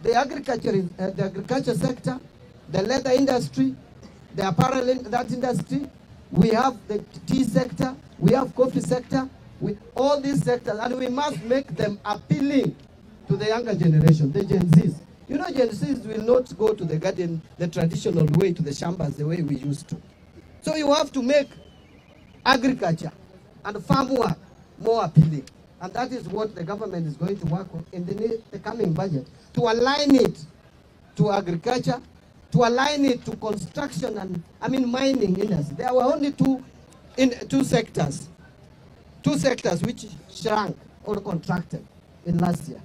The agriculture sector, the leather industry, the apparel that industry, we have the tea sector, we have coffee sector, with all these sectors, and we must make them appealing to the younger generation, the Gen Zs. You know, Gen Zs will not go to the garden the traditional way, to the shambas the way we used to. So you have to make agriculture and farm work more appealing. And that is what the government is going to work on in the coming budget, to align it to agriculture, to align it to construction and, mining industry. There were only two sectors which shrank or contracted in last year,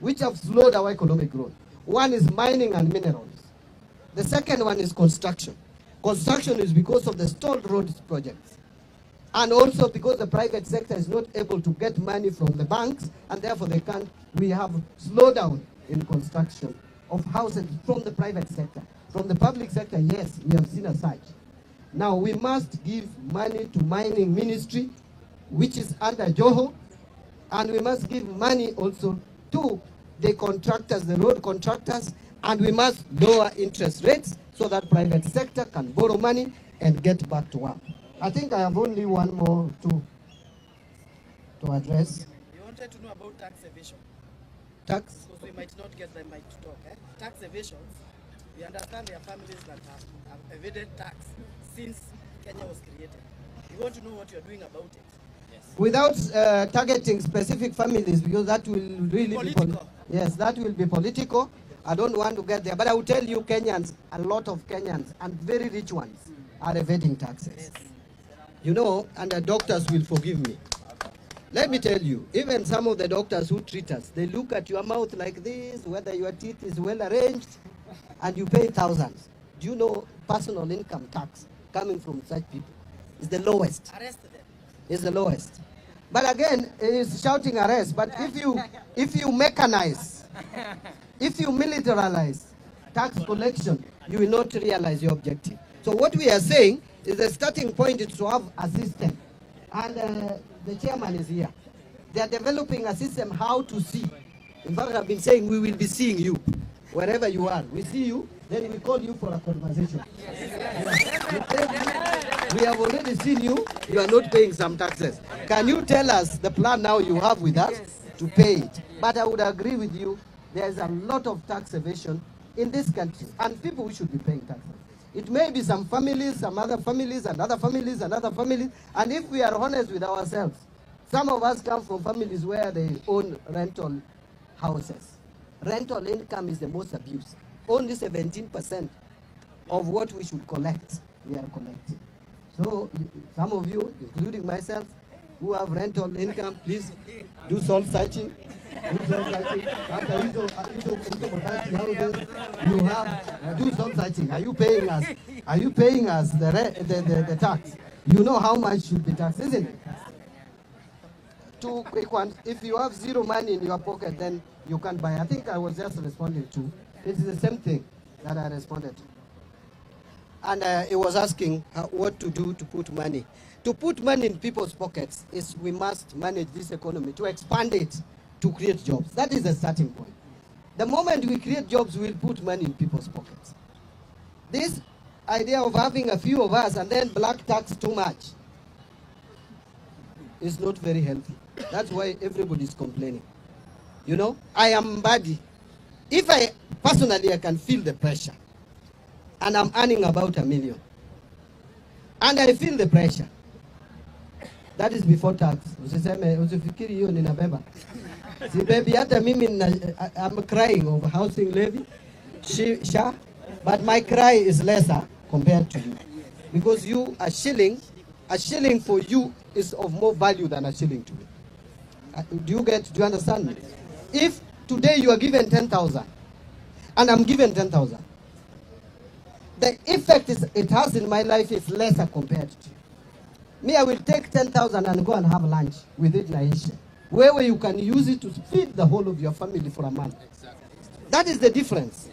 which have slowed our economic growth. One is mining and minerals. The second one is construction. Construction is because of the stalled roads projects. And also because the private sector is not able to get money from the banks, and therefore we have slowdown in construction of houses from the private sector. From the public sector, yes, we have seen a surge. Now we must give money to mining ministry, which is under Joho, and we must give money also to the contractors, the road contractors, and we must lower interest rates so that private sector can borrow money and get back to work. I think I have only one more to address. We wanted to know about tax evasion. Tax? Because we might not get the mic to talk. Tax evasions, we understand there are families that have evaded tax since Kenya was created. We want to know what you're doing about it. Yes. Without targeting specific families, because that will really be political. Yes, that will be political. I don't want to get there. But I will tell you, Kenyans, a lot of Kenyans, and very rich ones, are evading taxes. Yes. You know, and the doctors will forgive me. Let me tell you, even some of the doctors who treat us, they look at your mouth like this, whether your teeth is well arranged, and you pay thousands. Do you know personal income tax coming from such people is the lowest? Arrest them. Is the lowest. But again, it's shouting arrest. But if you mechanize, if you militarize tax collection, you will not realize your objective. So what we are saying is the starting point is to have a system. And the chairman is here. They are developing a system how to see. In fact, I've been saying we will be seeing you. wherever you are. We see you, then we call you for a conversation. We have already seen you. You are not paying some taxes. Can you tell us the plan now you have with us to pay it? But I would agree with you. There is a lot of tax evasion in this country, and people should be paying taxes. It may be some families, some other families, and other families, and other families. And if we are honest with ourselves, some of us come from families where they own rental houses. Rental income is the most abused. Only 17% of what we should collect, we are collecting. So some of you, including myself, who have rental income, please do soul searching. Do soul searching. After you have do soul searching. Are you paying us? Are you paying us the tax? You know how much should be taxed, isn't it? Two quick ones. If you have zero money in your pocket, then you can't buy. I think I was just responding to. It's the same thing that I responded to. And it was asking what to do to put money. To put money in people's pockets is we must manage this economy, to expand it, to create jobs. That is the starting point. The moment we create jobs, we'll put money in people's pockets. This idea of having a few of us and then black tax too much is not very healthy. That's why everybody is complaining. You know, I am Mbandi. If I personally, I can feel the pressure, and I'm earning about $1 million, and I feel the pressure. That is before tax. Usifikiri hiyo ninabeba. Sibebi hata mimi I'm crying over housing levy, but my cry is lesser compared to you, because you a shilling for you is of more value than a shilling to me. Do you understand me? If today you are given 10,000 and I'm given 10,000, the effect it has in my life is lesser compared to you. Me, I will take 10,000 and go and have lunch with it, Naisha, where you can use it to feed the whole of your family for a month. That is the difference.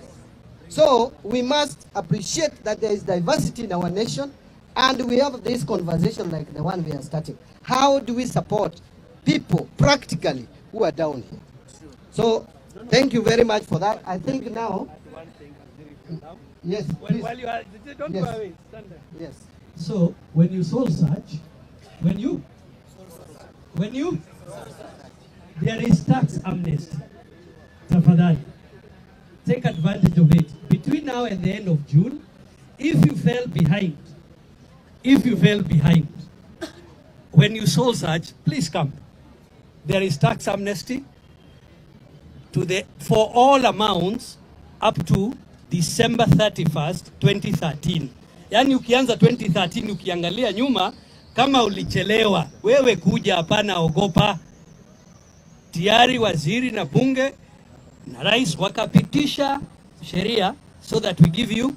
So we must appreciate that there is diversity in our nation, and we have this conversation like the one we are starting. How do we support people practically who are down here? So thank you very much for that. I think now, yes, please. While you are, don't Yes. go away, stand there. Yes. So when you soul search, there is tax amnesty. Tafadhali, take advantage of it. Between now and the end of June, if you fell behind, when you soul search, please come. There is tax amnesty for all amounts up to December 31st, 2013. Yani ukianza 2013 ukiangalia nyuma, kama ulichelewa, wewe kuja, hapana ogopa. Tayari waziri na bunge na rais wakapitisha sheria so that we give you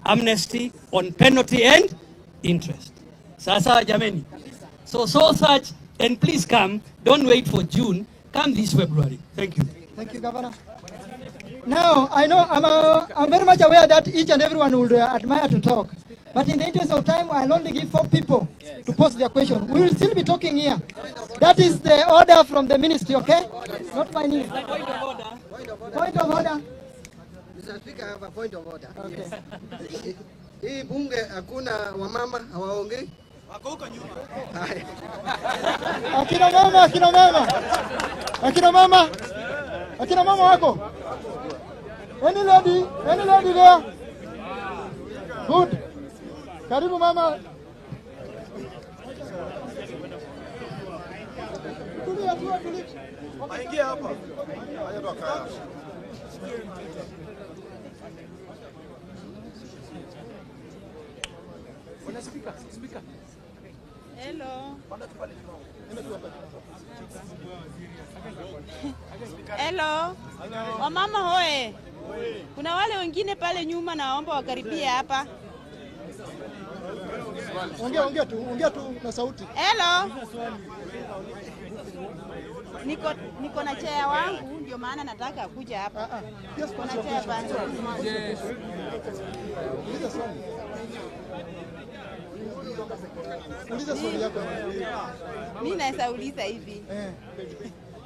amnesty on penalty and interest. Sasa jameni. So search and please come. Don't wait for June. Come this February. Thank you. Thank you, Governor. Now, I know I'm very much aware that each and everyone would admire to talk. But in the interest of time, I'll only give 4 people to pose their question. We will still be talking here. That is the order from the ministry, okay? Not my name. Point of order. Point of order. Mr. Speaker, I have a point of order. Okay. Hii bunge hakuna wamama hawaongei. Wako huko nyuma. Akina mama wako. Any lady there? Good. Karibu mama. Tulia. Aingia hapa. Haya ndo kaya. Una speaker. Hello. Hello. Wamama hoe. Kuna wale wengine pale nyuma, naomba wakaribie hapa. Ongea tu na sauti. Hello. Niko na chair wangu, ndio maana nataka kuja hapa. Niko na chair bana. Uliza swali yako. Mimi naweza uliza hivi.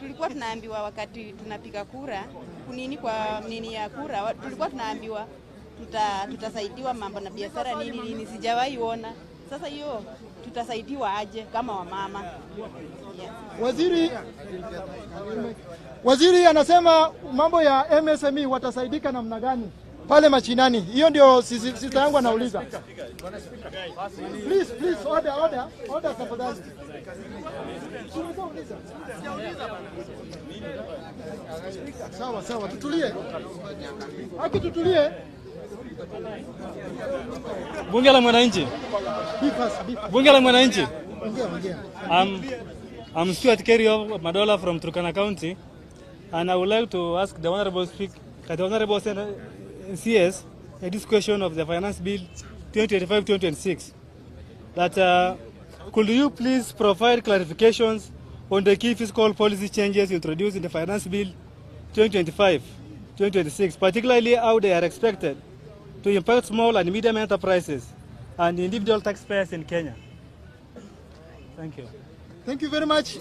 tulikuwa tunaambiwa wakati tunapiga kura, kunini kwa nini ya kura, tulikuwa tunaambiwa tutasaidiwa mambo na biashara nini, sijawahi ona. Sasa hiyo tutasaidiwa aje kama wamama? Yeah. Waziri anasema mambo ya MSME watasaidika namna gani pale machinani? Hiyo ndio sisi yangu anauliza. Please, order tafadhali. Sawa, tutulie. Tutulie. Bunge la Mwananchi. Bunge la Mwananchi. I'm Stuart Kerio Madola from Turkana County, and I would like to ask the Honorable CS this question of the Finance Bill 2025-2026. That could you please provide clarifications on the key fiscal policy changes introduced in the Finance Bill 2025-2026, particularly how they are expected to impact small and medium enterprises and individual taxpayers in Kenya? Thank you. Thank you very much.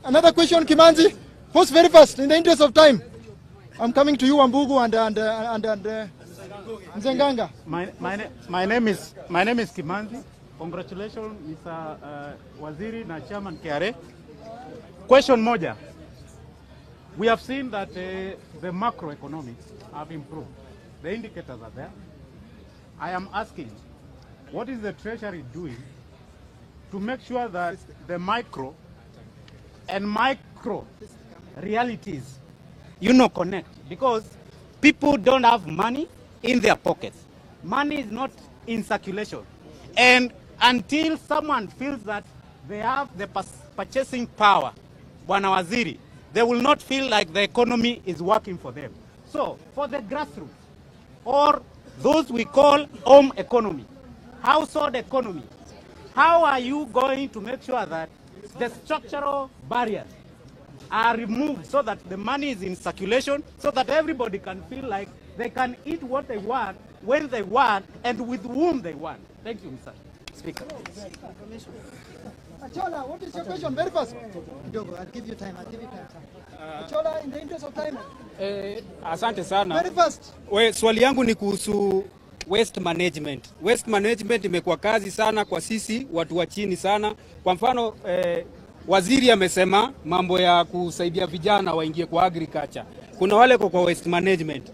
Another question, Kimanzi. First, very fast, in the interest of time. I'm coming to you, Ambugu and Mzenganga. My name is Kimanzi. Congratulations, Mr. Waziri na Chairman KRA. Question moja. We have seen that the macroeconomics have improved. The indicators are there. I am asking, what is the Treasury doing to make sure that the micro and micro realities, connect? Because people don't have money in their pockets. Money is not in circulation. And until someone feels that they have the purchasing power, Bwana Waziri, they will not feel like the economy is working for them. So, for the grassroots, or those we call home economy, household economy, how are you going to make sure that the structural barriers are removed so that the money is in circulation, so that everybody can feel like they can eat what they want, when they want, and with whom they want? Thank you, Mr. Speaker. Achola, what is your question? Very fast. I'll give you time. Achola, in the interest of time. Asante sana. Very fast. Swali yangu ni kuhusu waste management. Waste management imekuwa kazi sana kwa sisi watu wa chini sana. Kwa mfano waziri amesema mambo ya kusaidia vijana waingie kwa agriculture. Kuna wale kwa waste management.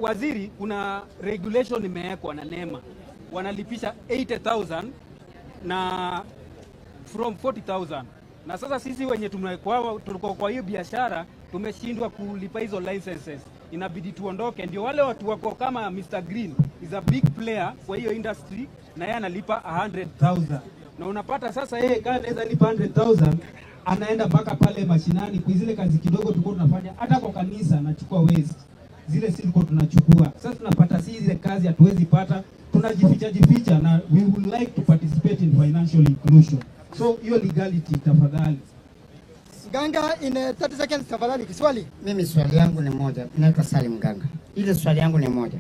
Waziri, kuna regulation imewekwa na NEMA. Wanalipisha 80,000 na from 40,000. Na sasa sisi wenye tulikuwa kwa hiyo biashara tumeshindwa kulipa hizo licenses. Inabidi tuondoke. Ndio wale watu wako kama Mr. Green is a big player kwa hiyo industry na yeye analipa 100,000. Na unapata sasa yeye kama anaweza lipa 100,000 anaenda mpaka pale mashinani kwa zile kazi kidogo tulikuwa tunafanya, hata kwa kanisa anachukua waste. Zile si tulikuwa tunachukua. Sasa tunapata zile kazi hatuwezi pata, tunajificha na we would like to participate in financial inclusion. So hiyo legality tafadhali. Ganga in 30 seconds tafadhali. Kiswali. Mimi swali yangu ni moja. Naitwa Salim Ganga. Ile swali yangu ni moja.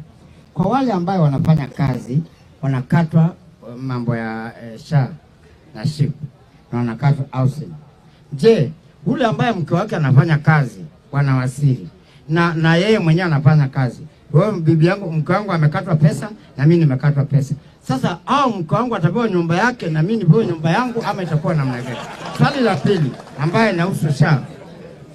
Kwa wale ambao wanafanya kazi, wanakatwa mambo ya SHA na SIKU na wanakatwa housing. Je, ule ambaye mke wake anafanya kazi, Bwana Waziri, na yeye mwenyewe anafanya kazi, wewe bibi yangu, mke wangu amekatwa pesa na mimi nimekatwa pesa. Sasa mke wangu atapewa nyumba yake na mimi nipewe nyumba yangu, ama itakuwa namna gani? Swali la pili ambaye inahusu SHA.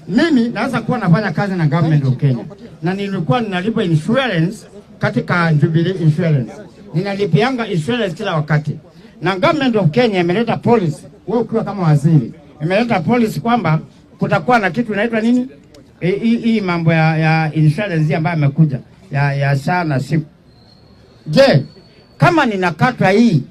Mimi naweza kuwa nafanya kazi na government of Kenya na nilikuwa ninalipa insurance katika Jubilee Insurance. Ninalipianga insurance kila wakati. Na government of Kenya imeleta policy, wewe ukiwa kama waziri, imeleta policy kwamba kutakuwa na kitu inaitwa nini? Hii mambo ya insurance ambayo imekuja ya SHA na SIKU. Je, kama ninakatwa hii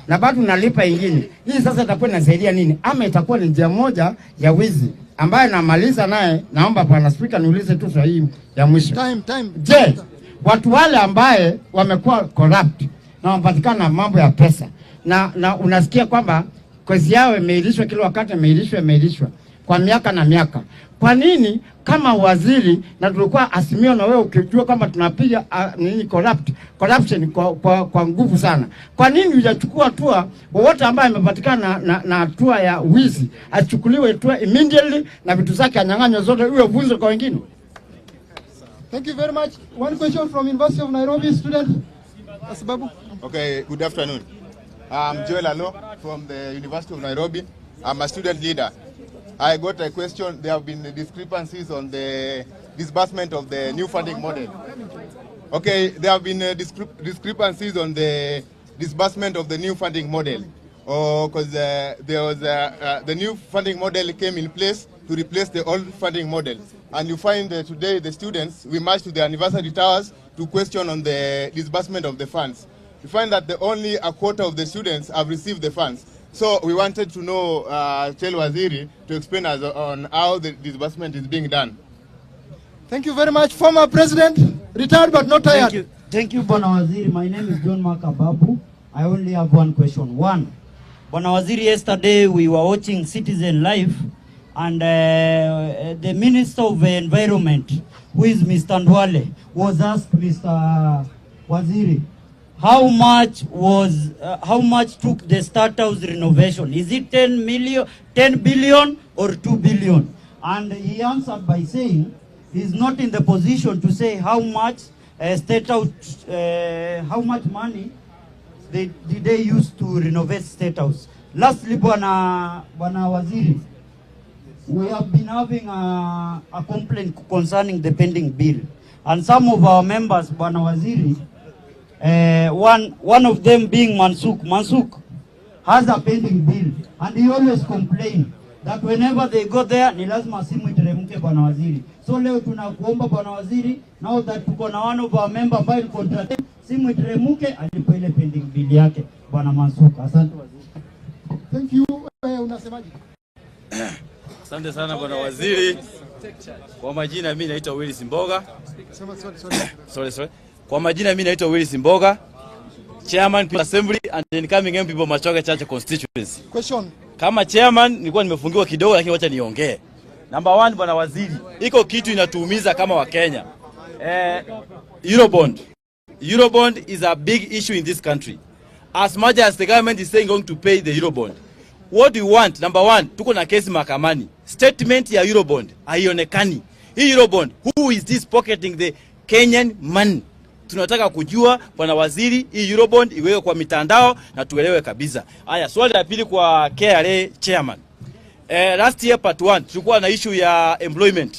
na bado nalipa ingine, hii sasa itakuwa inasaidia nini? Ama itakuwa ni njia moja ya wizi ambaye namaliza naye? Naomba Bwana Speaker niulize tu swali ya mwisho. Time. Je, watu wale ambaye wamekuwa corrupt na wapatikana mambo ya pesa na unasikia kwamba kazi yao imeilishwa kila wakati, imeilishwa, kwa miaka na miaka. Kwa nini kama waziri na tulikuwa Azimio na wewe ukijua kama tunapiga corruption kwa nguvu sana, kwa nini hujachukua hatua? Wote ambaye amepatikana na hatua ya wizi achukuliwe hatua immediately na vitu zake anyang'anywe zote, iwe vunzo kwa wengine. Thank you very much. One question from University of Nairobi student. Asibabu. Okay, good afternoon. I'm Joel Alo from the University of Nairobi. I'm a student leader. I got a question. There have been discrepancies on the disbursement of the new funding model. Okay, there have been discrepancies on the disbursement of the new funding model. Because there was the new funding model came in place to replace the old funding model. And you find today the students, we marched to the anniversary towers to question on the disbursement of the funds. We find that only a quarter of the students have received the funds. So we wanted to know, tell Waziri to explain us on how the disbursement is being done. Thank you very much. Former President, retired but not tired. Thank you, Bwana Waziri. My name is John Makababu. I only have one question. One, Bwana Waziri, yesterday we were watching Citizen Live, and the Minister of Environment, who is Mr. Ndwale, was asked Mr. Waziri, how much took the State House renovation? Is it 10 billion or 2 billion? And he answered by saying he's not in the position to say how much State House, how much money did they use to renovate State House. Lastly, Bwana Waziri, we have been having a complaint concerning the pending bill, and some of our members, Bwana Waziri, one of them being Mansuk has a pending bill, and he always complain that whenever they go there ni lazima simu iteremke, Bwana Waziri. So leo tunakuomba Bwana Waziri, now that tuko na one of our member ambaye ni contract, simu iteremke alipo ile pending bill yake, Bwana Mansuk. Asante Waziri. Thank you. Unasemaje? Asante sana Bwana Waziri. Kwa majina mimi naitwa Willis Mboga. Sorry. Kwa majina mimi naitwa Willis Mboga, Chairman Assembly and Incoming MP for Machoke Church Constituency. Question. Kama chairman nilikuwa nimefungiwa kidogo, lakini wacha niongee. Number 1, Bwana Waziri, iko kitu inatuumiza kama wa Kenya. Eurobond is a big issue in this country. As much as the government is saying going to pay the Eurobond, what do you want? Number 1, tuko na kesi mahakamani. Statement ya Eurobond haionekani. Hii Eurobond, who is this pocketing the Kenyan money? Tunataka kujua Bwana Waziri, hii Eurobond iweke kwa mitandao na tuelewe kabisa. Haya, swali la pili kwa KRA chairman. Last year part 1 tulikuwa na issue ya employment.